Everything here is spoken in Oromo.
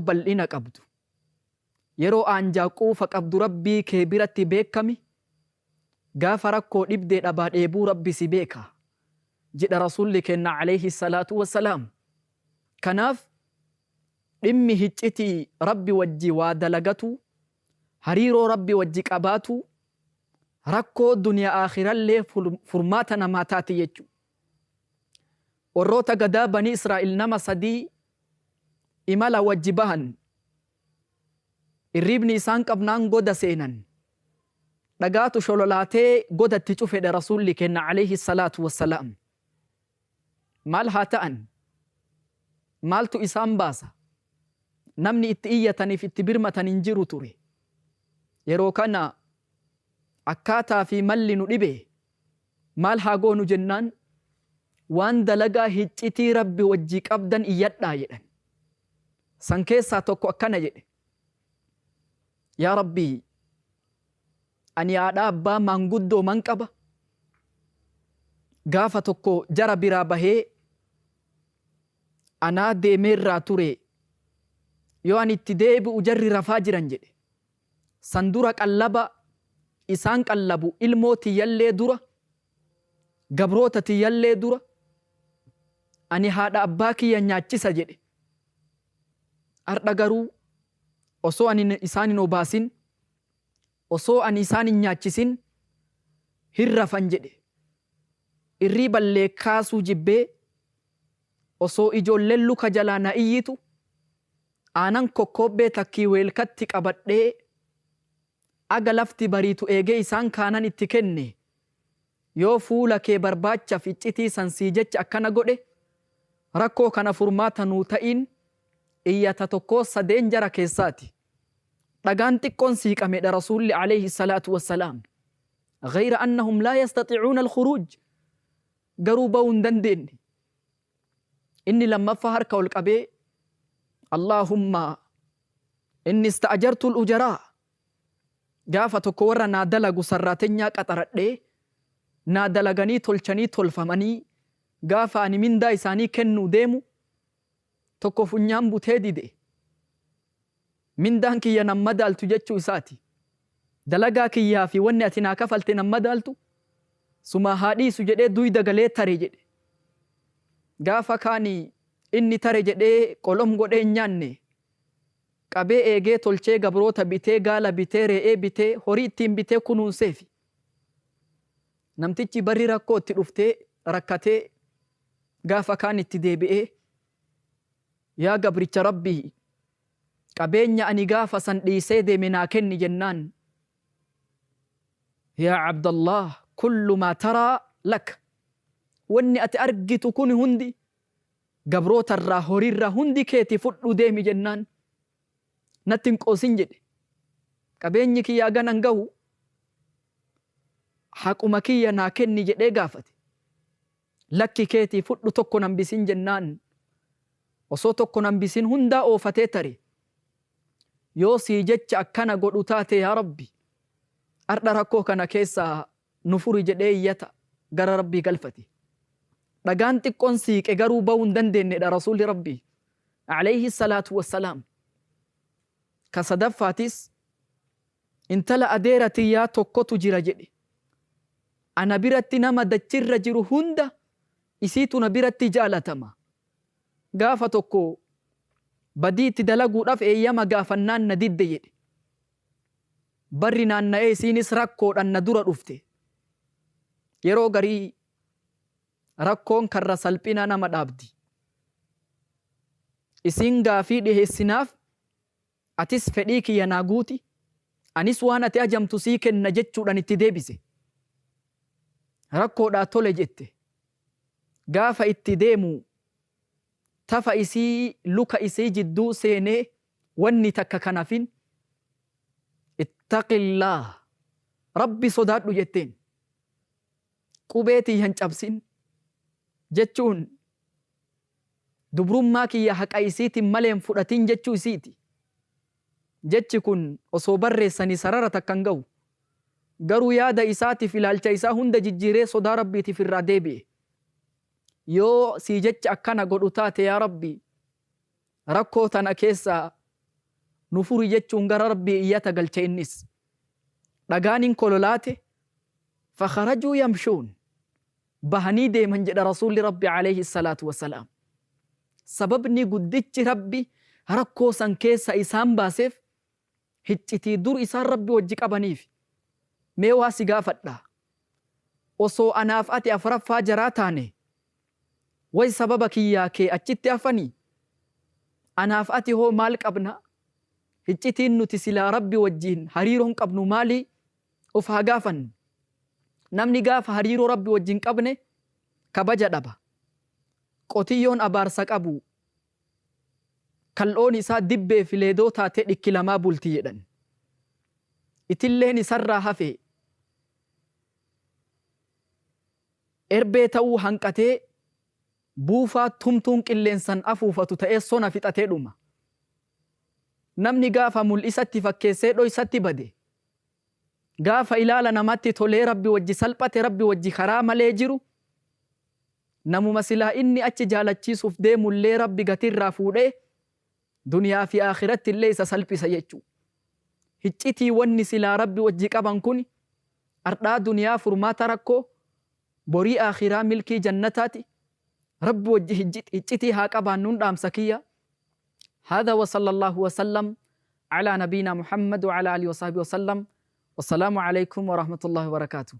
bal'ina qabdu yeroo aanjaa quufa qabdu rabbii kee biratti beekami gaafa rakkoo dhibdee dhabaa dheebuu rabbi si beeka jedha rasuulli keenya alayhi salaatu wassalaam. Kanaaf dhimmi hiccitii rabbi wajji waa dalagatu hariiroo rabbi wajji qabaatu rakkoo duniyaa aakhirallee furmaata namaa taati jechuudha. Warroota gadaa banii Israa'el nama 3 imala wajji bahan irribni isaan qabnaan goda seenan dhagaatu shololaatee godatti cufedha rasuulli keenya alayhi salaatu wassalaam. Maal haa ta'an? Maaltu isaan baasa? Namni itti iyyataniif itti birmatan hin jiru ture. Yeroo kana akkaataa fi malli nu dhibe maal haa goonu jennaan waan dalagaa hiccitii rabbi wajji qabdan iyyadhaa jedhan. San keessaa tokko akkana jedhe, yaa rabbii ani haadha abbaa maanguddoo man qaba. Gaafa tokko jara biraa bahee anaa deemeerraa ture yoo ani itti deebi'u jarri rafaa jiran jedhe. San dura qallaba isaan qallabu ilmoo tiyyallee dura gabroota tiyyallee dura ani haadha abbaa kiyya nyaachisa jedhe. Har'a garuu osoo ani isaan hin obaasin osoo ani isaan hin nyaachisin hin rafan jedhe. Irrii ballee kaasuu jibbee osoo ijoolleen luka jalaa na iyyitu aanan kokkobbee takkii weelkatti qabadhee aga lafti bariitu eegee isaan kaanan itti kenne yoo fuula kee barbaacha ficcitii sansii jecha akkana godhe rakkoo kana furmaata nuu ta'in iyyata tokko 3 jara keessaati. Dhagaan xiqqoon siiqamedha rasuulli alayhi salaatu wassalaam. Ghayra annahum laa yastaticuuna alkhuruuj, garuu ba'uu hin dandeenye. Inni lammaffaa harka ol qabee Allaahumma inni ista'ajartu al-ujaraa, gaafa tokko warra naa dalagu sarraatenyaa qaxaradhee naa dalaganii tolchanii tolfamanii gaafa ani mindaa isaanii kennuu deemu tokko funyaan butee dide. Mindaan kiyya nan madaaltu jechuu isaati. Dalagaa kiyyaa fi wanni ati naa kafalte nan madaaltu suma haadhiisu jedhee duyda galee tare jedhe. Gaafa kaanii inni tare jedhee qolom godhee nyaanne qabee eegee tolchee gabroota bitee gaala bitee re'ee bitee horii ittiin bitee kunuunseefi. Namtichi barri rakkoo itti dhuftee rakkatee gaafa kaan itti deebi'ee yaa gabricha rabbii qabeenya ani gaafa san dhiisee deeme naa kenni jennaan yaa Abdallah kullu maa taraa lak, wanni ati argitu kun hundi gabrootarraa horiirraa hundi keeti fudhu deemi jennaan natti hin qoosin jedhe. Qabeenyi kiyyaa ganan gahu haquma kiyya naa kenni jedhee gaafate. Lakki keetii fudhu tokko nan bisin jennaan osoo tokko nan bisin hundaa oofatee tare. Yoo sii jecha akkana godhu taate yaa Rabbi har'a rakkoo kana keessaa nu furi jedhee iyyata gara Rabbii galfate. Dhagaan xiqqoon siiqe garuu ba'uu hin dandeenyedha rasuulli Rabbii alayhi salaatu wassalaam. Ka sadaffaatis intala adeera tiyyaa tokkotu jira jedhe. Ana biratti nama dachirra jiru hunda isiitu na biratti jaalatama. Gaafa tokko badii itti dalaguudhaaf eeyyama gaafannaan na didde jedhe. Barri naanna'ee isiinis rakkoodhaan na dura dhufte. Yeroo garii rakkoon karra salphina nama dhaabdi. Isiin gaafii dhiheessinaaf atis fedhii kiyya naa guuti anis waan ati ajamtu sii kenna jechuudhaan itti deebise. Rakkoodhaa tole jette. Gaafa itti deemu tafa isii luka isii jidduu seenee wanni takka kanafin ittaqillaa rabbi sodaadhu jetteen. Qubeetii hin cabsin jechuun dubrummaa kiyya haqa isiitiin maleen fudhatin jechuu isiiti. Jechi kun osoo barreessanii sarara takkan ga'u garuu yaada isaatiif ilaalcha isaa hunda jijjiiree sodaa rabbiitiif irraa deebi'e. Yoo sii jecha akkana godhu taate yaa Rabbi rakkoo tana keessaa nufuri jechuun gara rabbii iyyata galche innis dhagaanin kololaate fakharajuu yamshuun bahanii deeman jedha rasuulli rabbi alayhi salaatu wasalaam. Sababni guddichi rabbi rakkoo san keessa isaan baaseef hiccitii dur isaan rabbi wajji qabaniif. Mee waa si gaafadha, osoo anaaf ati afuraffaa jaraa taane way sababa kiyyaa kee achitti hafanii anaaf ati hoo maal qabna? Hiccitiin nuti silaa rabbi wajjiin hariiroon qabnu maali? Of haa gaafannu. Namni gaafa hariiroo rabbi wajjiin qabne kabaja dhaba. Qotiyyoon abaarsa qabu kal'oon isaa dibbee fi leedoo taatee dhikki lamaa bulti jedhan. Itilleen isarraa hafe erbee ta'uu hanqatee buufaa tumtuun qilleensan afuufatu ta'ee sona fixatee dhuma. Namni gaafa mul'isatti fakkeessee dhoysatti bade, gaafa ilaala namatti tolee rabbi wajji salphate rabbi wajji karaa malee jiru, namuma silaa inni achi jaalachiisuuf deemullee rabbi gatirraa fuudhee duniyaa fi akhiratti illee isa salphisa jechuu. Hiccitii wanni silaa rabbi wajji qaban kun ardhaa duniyaa furmaata rakkoo, borii akhiraa milkii jannataati. رب وجه هجتي هاكبا نندام سكية. هذا وصلى الله وسلم على نبينا محمد وعلى آله وصحبه وسلم. والسلام عليكم ورحمة الله وبركاته.